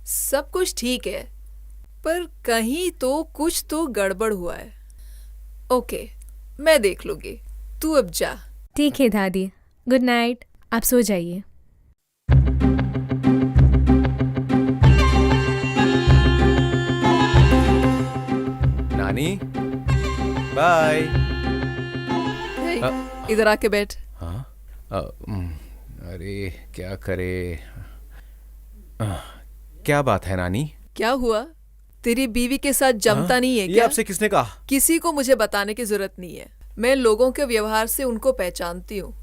सब कुछ ठीक है, पर कहीं तो कुछ तो गड़बड़ हुआ है। ओके, मैं देख लूंगी, तू अब जा। ठीक है दादी, गुड नाइट। आप सो जाइए। नानी, बाय। हे, अ, इधर आके बैठ। हाँ? अरे क्या करे? अ, क्या बात है नानी? क्या हुआ? तेरी बीवी के साथ जमता नहीं है ये क्या? आपसे किसने कहा? किसी को मुझे बताने की जरूरत नहीं है। मैं लोगों के व्यवहार से उनको पहचानती हूँ।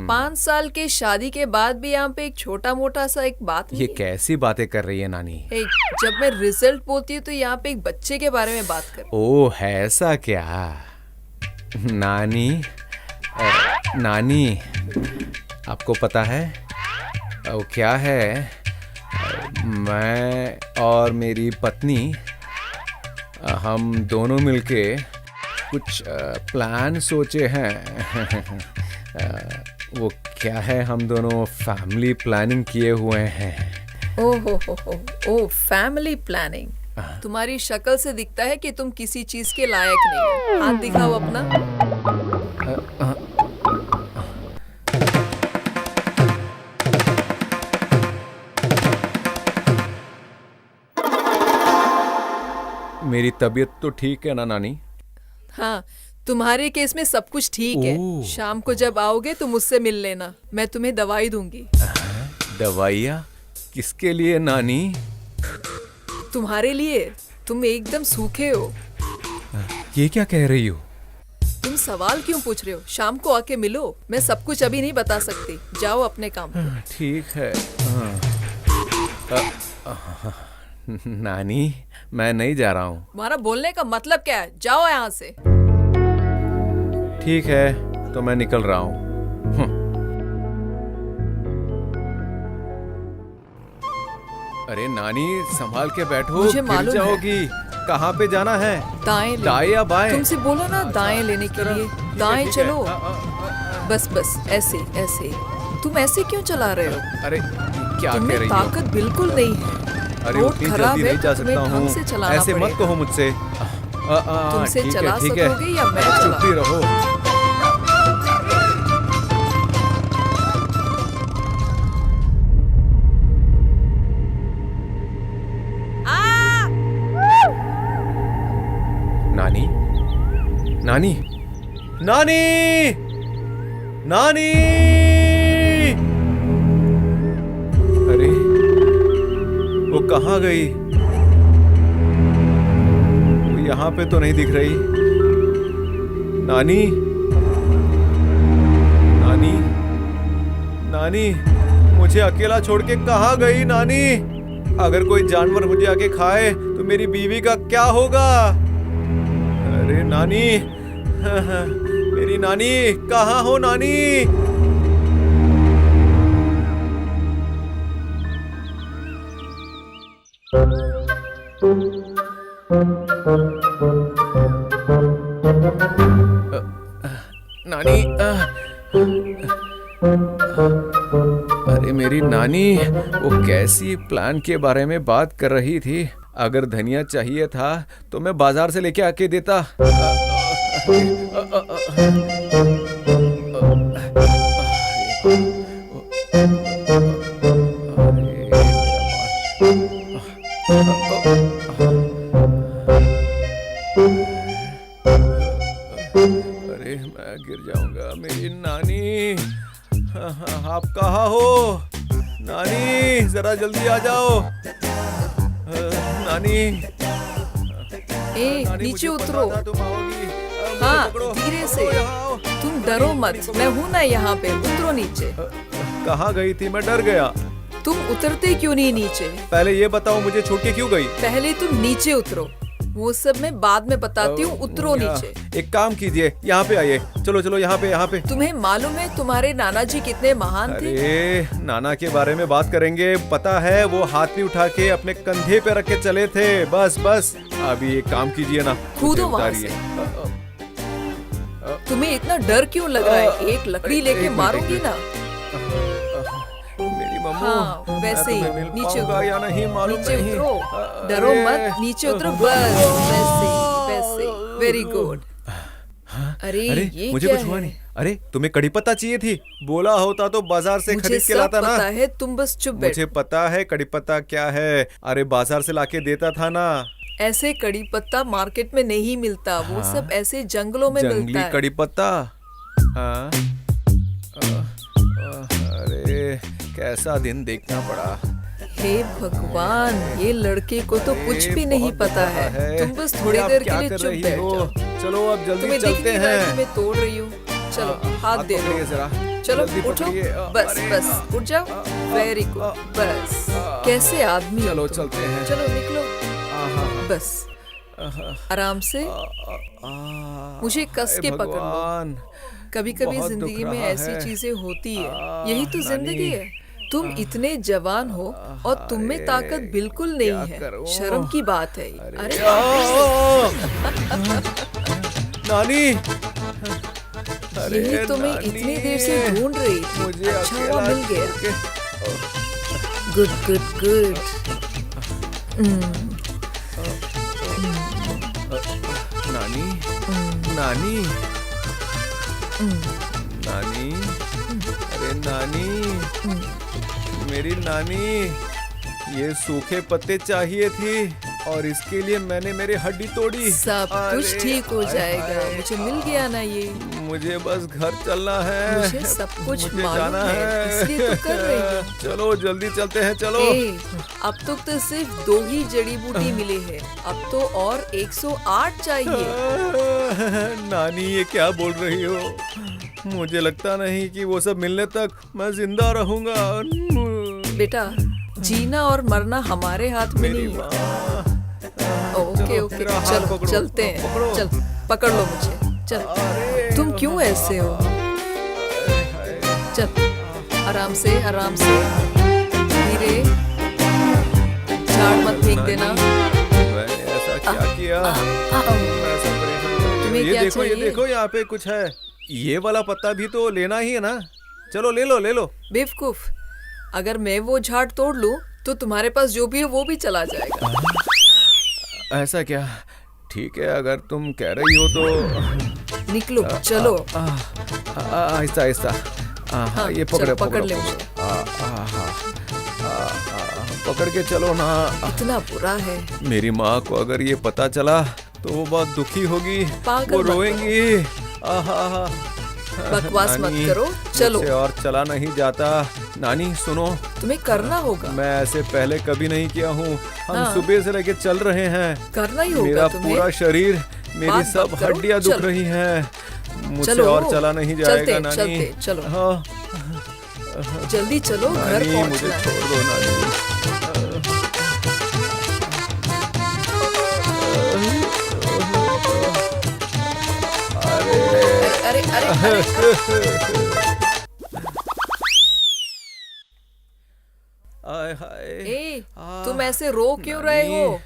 5 साल के शादी के बाद भी यहाँ पे एक छोटा मोटा सा एक बात नहीं ये है। कैसी बातें कर रही है नानी? जब मैं रिजल्ट बोलती हूँ तो यहाँ पे एक बच्चे के बारे में बात कर। ओह, ऐसा क्या? नानी, नानी, आपको पता है वो क्या है? मैं और मेरी पत्नी, हम दोनों मिलके कुछ प्लान सोचे हैं। वो क्या है, हम दोनों फैमिली प्लानिंग किए हुए हैं। ओ फैमिली प्लानिंग। तुम्हारी शक्ल से दिखता है कि तुम किसी चीज के लायक नहीं हो। हाथ दिखाओ अपना। मेरी तबीयत तो ठीक है ना नानी? हाँ, तुम्हारे केस में सब कुछ ठीक है। ओह। शाम को जब आओगे तो मुझसे मिल लेना, मैं तुम्हें दवाई दूंगी। दवाइयाँ? किसके लिए नानी? तुम्हारे लिए। तुम एकदम सूखे हो। ये क्या कह रही हो? तुम सवाल क्यों पूछ रहे हो? शाम को आके मिलो। मैं सब कुछ अभी नहीं बता सकती। जाओ अपने काम पे। ठीक है। नानी, मैं नहीं जा रहा हूँ। तुम्हारा बोलने का मतलब क्या है? जाओ यहाँ से। ठीक है, तो मैं निकल रहा हूँ। अरे नानी, संभाल के बैठो, मुझे गिर मालूम है। जाओगी। कहाँ पे जाना है? दाएं ले। दाएं या बाएं? तुमसे बोलो ना दाएं लेने के लिए। दाएं ठीक है। चलो। बस बस, ऐसे ऐसे। तुम ऐसे क्यों चला रहे हो? अरे क्या कह तुम्हें रही हो? ताकत बिल्कुल नहीं है। अरे रोड उतनी खराब जल्दी है, नहीं जा तुम्हें सकता ढंग से हूँ। चलाना ऐसे मत पड़ेगा। कहो मुझसे। तुमसे ठीक है, चला ठीक है। सकोगे या मैं चला? चुपती रहो। नानी, नानी, नानी, नानी! अरे वो कहाँ गई? वो यहाँ पे तो नहीं दिख रही। नानी, नानी, नानी, मुझे अकेला छोड़ के कहाँ गई नानी? अगर कोई जानवर मुझे आके खाए तो मेरी बीवी का क्या होगा? अरे नानी, मेरी नानी, कहाँ हो नानी? नानी, अरे मेरी नानी, वो कैसी प्लान के बारे में बात कर रही थी? अगर धनिया चाहिए था तो मैं बाजार से लेके आके देता। अरे मैं गिर जाऊंगा। मेरी नानी, आप कहाँ हो? नानी, जरा जल्दी आ जाओ। नानी, नानी, नीचे मुझे उतरो। पता था तुम आओगी। मुझे हाँ, पकड़ो। धीरे से। ओ, यहाँ आओ। तुम डरो मत, मैं हूं ना यहाँ पे। उतरो नीचे। कहाँ गई थी? मैं डर गया। तुम उतरते क्यों नहीं नीचे? पहले ये बताओ, मुझे छोड़ के क्यों गई? पहले तुम नीचे उतरो। वो सब मैं बाद में बताती हूँ। उतरो नीचे। एक काम कीजिए, यहाँ पे आइए। चलो चलो, यहाँ पे, यहाँ पे। तुम्हें मालूम है तुम्हारे नाना जी कितने महान थे? अरे नाना के बारे में बात करेंगे। पता है, वो हाथ भी उठा के अपने कंधे पे रख के चले थे। बस बस, अभी एक काम कीजिए ना, कूदो मुझे वहाँ उतारिए। तुम्हें इतना डर क्यों लग रहा है? एक लकड़ी लेके एक मिनट, मारूंगी एक ना। मेरी मम्मू हाँ, मैं वैसे ही, तुम्हें मिल नीचे पाऊंगा उतरो। या नहीं मालूम नीचे नहीं। उतरो, डरो मत, नीचे उतरो, बस वैसे वैसे, वेरी गुड। अरे अरे ये मुझे क्या कुछ हुआ है? नहीं। अरे तुम्हें कड़ी पत्ता चाहिए थी, बोला होता तो बाजार से मुझे खरीद के सब लाता ना। पता है, तुम बस चुप बैठो। मुझे पता है कड़ी पत्ता क्या है, अरे बाजार से लाके देता था ना। ऐसे कड़ी पत्ता मार्केट में नहीं मिलता, वो सब ऐसे जंगलों में जंगली मिलता है। कड़ी पत्ता। हाँ अरे कैसा दिन देखना पड़ा। हे भगवान, ये लड़के को तो कुछ भी नहीं बहुत पता बड़ा है। तुम बस थोड़ी ये आप देर के क्या लिए कर चुप रही बैठ हो? जाओ। चलो अब जल्दी तुम्हें दिख चलते नहीं रहा है हैं। कि मैं तोड़ रही हूँ? चलो हाथ दे पकड़िए दो। जरा। चलो जल्दी उठो, पकड़िए। बस अरे, बस उठ जाओ। वेरी गुड, बस। कैसे आदमी हो चलो तुम? चलते हैं। चलो निकलो, आहा, बस आराम से। मुझे कस के पकड़ लो। भगवान, कभी कभी बहुत दुख जिंदगी में रहा ऐसी है। चीजें होती है, यही तो नानी। जिंदगी है। तुम इतने जवान हो और तुम में ताकत बिल्कुल नहीं क्या है। करूं? शर्म की बात है ये। अरे नानी, यही तो मैं नानी, इतनी देर से ढूंढ रही थी। मुझे अच्छा अकेला हुआ मिल गया। छोड़ के- गुड गुड गुड। नानी, नानी, नानी, अरे नानी, मेरी नानी, ये सूखे पत्ते चाहिए थी और इसके लिए मैंने मेरी हड्डी तोड़ी। सब कुछ अरे, ठीक हो हाय, जाएगा। हाय, मुझे मिल गया ना ये। मुझे बस घर चलना है। मुझे सब कुछ मुझे मालूम जाना है, इसलिए तो कर रही हूँ। चलो जल्दी चलते हैं, चलो। ए, अब तो सिर्फ 2 ही जड़ी बूटी मिली है, अब तो और 108 चाहिए। नानी ये क्या बोल रही हो? मुझे लगता नहीं कि वो सब मिलने तक मैं जिंदा रहूंगा। बेटा, जीना और मरना हमारे हाथ में मेरी नहीं है। माँ। ओके चलो, ओके, मेरा हाथ चलो पकड़ो, चलते हैं। पकड़ो। चल पकड़ लो मुझे। चल, अरे, तुम क्यों ऐसे हो? चल आराम से, आराम से, धीरे। झाड़ मत फेंक देना। मैंने ऐसा क्या किया? मैं ऐसा परेशान कर दिया। तुम्हें ये क्या देखो, ये चाहिए? देखो, यहाँ पे कुछ है। ये वाला पत्ता भी तो लेना ही है ना। चलो ले लो, ले लो। बेवकूफ, अगर मैं वो झाड़ तोड़ लूं तो तुम्हारे पास जो भी है वो भी चला जाएगा। ऐसा क्या? ठीक है, अगर तुम कह रही हो तो। निकलो, चलो। आहिस्ता आहिस्ता। हाँ, ये चल, पकड़े, पकड़ पकड़ो, ले पकड़ो। मुझे। पकड़ के चलो ना। इतना बुरा है। मेरी माँ को अगर ये पता चला तो वो बहुत दुखी होगी, पागल वो मत रोएंगी। आहा, बकवास मत नानी, करो, चलो। मुझसे और चला नहीं जाता। नानी सुनो, तुम्हें करना होगा, मैं ऐसे पहले कभी नहीं किया हूँ। हम हाँ। सुबह से लेके चल रहे हैं। करना ही मेरा होगा तुम्हें। पूरा शरीर, मेरी बात सब मत करो, हड्डियां दुख चलो। रही हैं। मुझसे चलो, और चला नहीं जाएगा चलते, नानी। चलते, चलो। हाँ, जल्दी चलो, घर नानी मुझे पहुंचना है। छोड़ दो नानी। अरे अरे अरे, आय हाय। ए, तुम ऐसे रो क्यों रहे हो?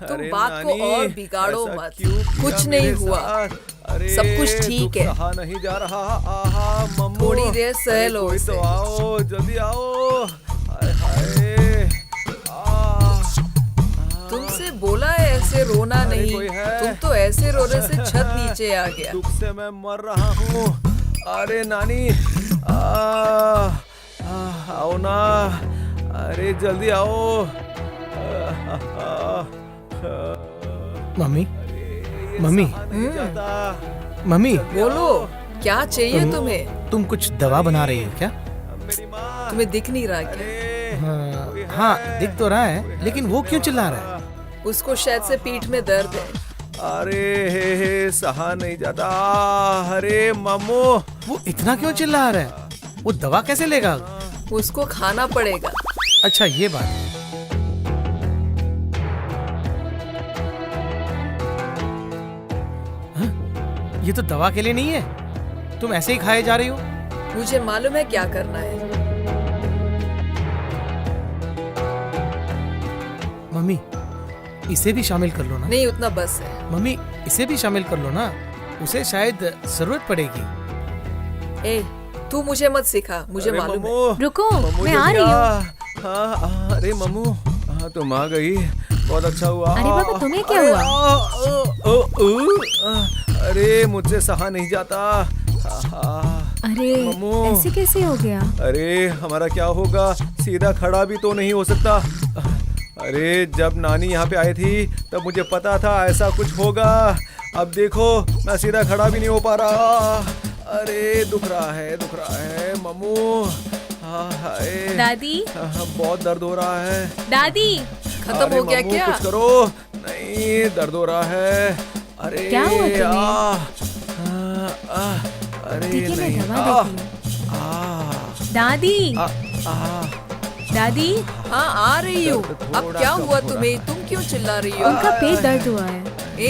तुम अरे बात को नानी, और बिगाड़ो ऐसा मत। क्यों किया कुछ नहीं मेरे हुआ। साथ? अरे सब कुछ ठीक दुख है। सहा नहीं जा रहा। आहा मम्मू, थोड़ी देर सह अरे लो कोई उसे। तो आओ, जल्दी आओ। हाय हाय। तुमसे बोला है ऐसे रोना अरे नहीं। कोई है? तुम तो ऐसे रोने से छत नीचे आ गया। दुख से मैं मर रहा हूँ। अरे नानी, आओ ना, अरे जल्दी आओ। मम्मी, ये मम्मी। सहा नहीं जाता। मम्मी, बोलो, क्या चाहिए तुम्हें? तुम कुछ दवा बना रही हो क्या? मेरी माँ, तुम्हें दिख नहीं रहा क्या? अरे, हाँ, दिख तो रहा है, लेकिन वो क्यों चिल्ला रहा है? उसको शायद से पीठ में दर्द है। अरे हे सहा नहीं जाता। अरे मामू, वो इतना क्यों चिल्ला रहा है? वो दवा कैसे लेगा? उसको खाना पड़ेगा। अच्छा, ये बात है। हाँ? ये तो दवा के लिए नहीं है, तुम ऐसे ही खाए जा रही हो। मुझे मालूम है क्या करना है। मम्मी, इसे भी शामिल कर लो ना। नहीं, उतना बस है। मम्मी, इसे भी शामिल कर लो ना, उसे शायद जरूरत पड़ेगी। ए, तू मुझे मत सिखा, मुझे अरे मालूम है। मम्मू, रुको, मम्मू मैं ये आ रही क्या? हूँ। हाँ, अरे मम्मू, हाँ तुम आ गई, बहुत अच्छा हुआ। अरे बाबा, तुम्हें क्या अरे, हुआ? अरे मुझसे सहा नहीं जाता। अरे मम्मू। ऐसे कैसे हो गया? अरे हमारा क्या होगा, सीधा खड़ा भी तो नहीं हो सकता। अरे जब नानी यहाँ पे आई थी तब मुझे पता था ऐसा कुछ होगा। अब देखो मैं सीधा खड़ा भी नहीं हो पा रहा। अरे दुख रहा है मम्मू। हाय दादी, बहुत दर्द हो रहा है। दादी, खत्म अरे हो गया मम्मू, क्या? कुछ करो। नहीं, दर्द हो रहा है। अरे क्या हुआ तुम्हें? अरे देखिए मैं नहीं, दवा देती हूँ। दादी, दादी, हाँ आ रही हूँ। दर्द अब थोड़ा क्या कम हुआ हो तुम्हें? रहा तुम क्यों चिल्ला रही हो? उनका पेट दर्द हुआ है। ए,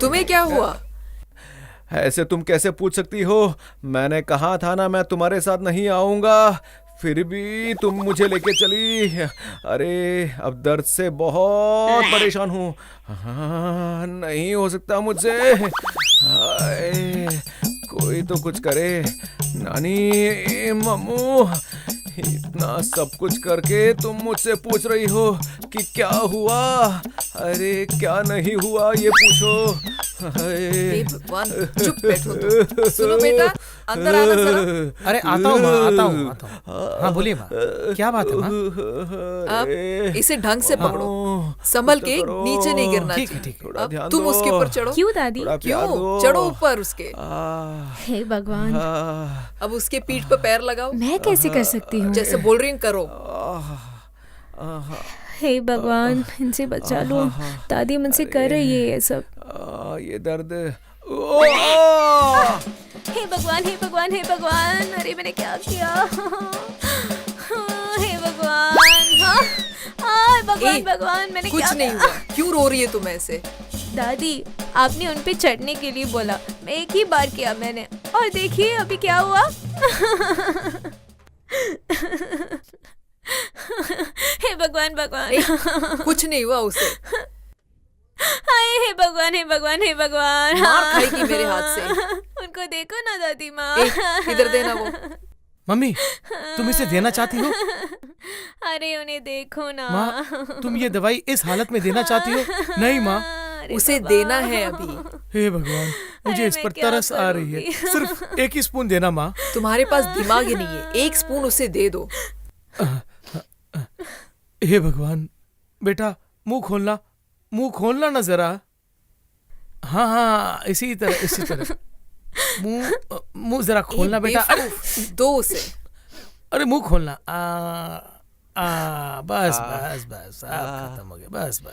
तुम्हें क्या हुआ? ऐसे तुम कैसे पूछ सकती हो? मैंने कहा था ना मैं तुम्हारे साथ नहीं आऊंगा, फिर भी तुम मुझे लेके चली। अरे अब दर्द से बहुत परेशान हूँ। हाँ, नहीं हो सकता मुझसे। हाय, कोई तो कुछ करे। नानी, मम्मू, इतना सब कुछ करके तुम मुझसे पूछ रही हो कि क्या हुआ? अरे क्या नहीं हुआ ये पूछो। हे भगवान, चुप बैठो तुम। सुनो बेटा, अंदर आना जरा। अरे आता हूँ माँ, आता हूँ। हाँ बोलिए माँ, क्या बात है माँ? अब इसे ढंग से पकड़ो, संभल के, नीचे नहीं गिरना ठीक है, चाहिए। ठीक है। थोड़ा अब ध्यान तुम दो। उसके ऊपर चढ़ो। क्यों दादी? थोड़ा प्यार क्यों? दो। चढ़ो ऊपर उसके। हे भगवान, अब उसके पीठ पर पैर लगाओ। मैं कैसे कर सकती हूँ? जैसे बोल रही हूँ करो। हे भगवान, इनसे बचा लो। दादी मुझसे कर रही है ये सब। ये दर्द। हे भगवान, हे भगवान, हे भगवान, अरे मैंने क्या किया? हे भगवान, भगवान, ए, भगवान, मैंने कुछ क्या नहीं किया? हुआ। क्यों रो रही है तुम ऐसे? दादी, आपने उन पे चढ़ने के लिए बोला, मैं एक ही बार किया मैंने, और देखिए अभी क्या हुआ। हे भगवान, भगवान, कुछ नहीं हुआ उसे। हाय, हे भगवान, हे भगवान, हे भगवान, मार खाएगी मेरे हाथ से। उनको देखो ना दादी माँ। ए, इधर देना वो। मम्मी, तुम इसे देना चाहती हो? अरे उन्हें देखो ना। माँ, तुम ये दवाई इस हालत में देना चाहती हो? नहीं माँ, अरे उसे बाबा। देना है अभी। हे भगवान, मुझे अरे इस मैं पर क्या तरस आ रही है। करूंगी? सिर्फ एक ही स्पून देना माँ। तुम्हारे पास दिमाग ही नहीं है। एक स्पून उसे दे दो। हे भगवान, बेटा मुंह खोलना ना जरा। हाँ हाँ, इसी तरह मुंह जरा खोलना बेटा। अरे दो उसे। अरे मुंह खोलना। बस बस बस, अब खत्म हो गया, बस बस।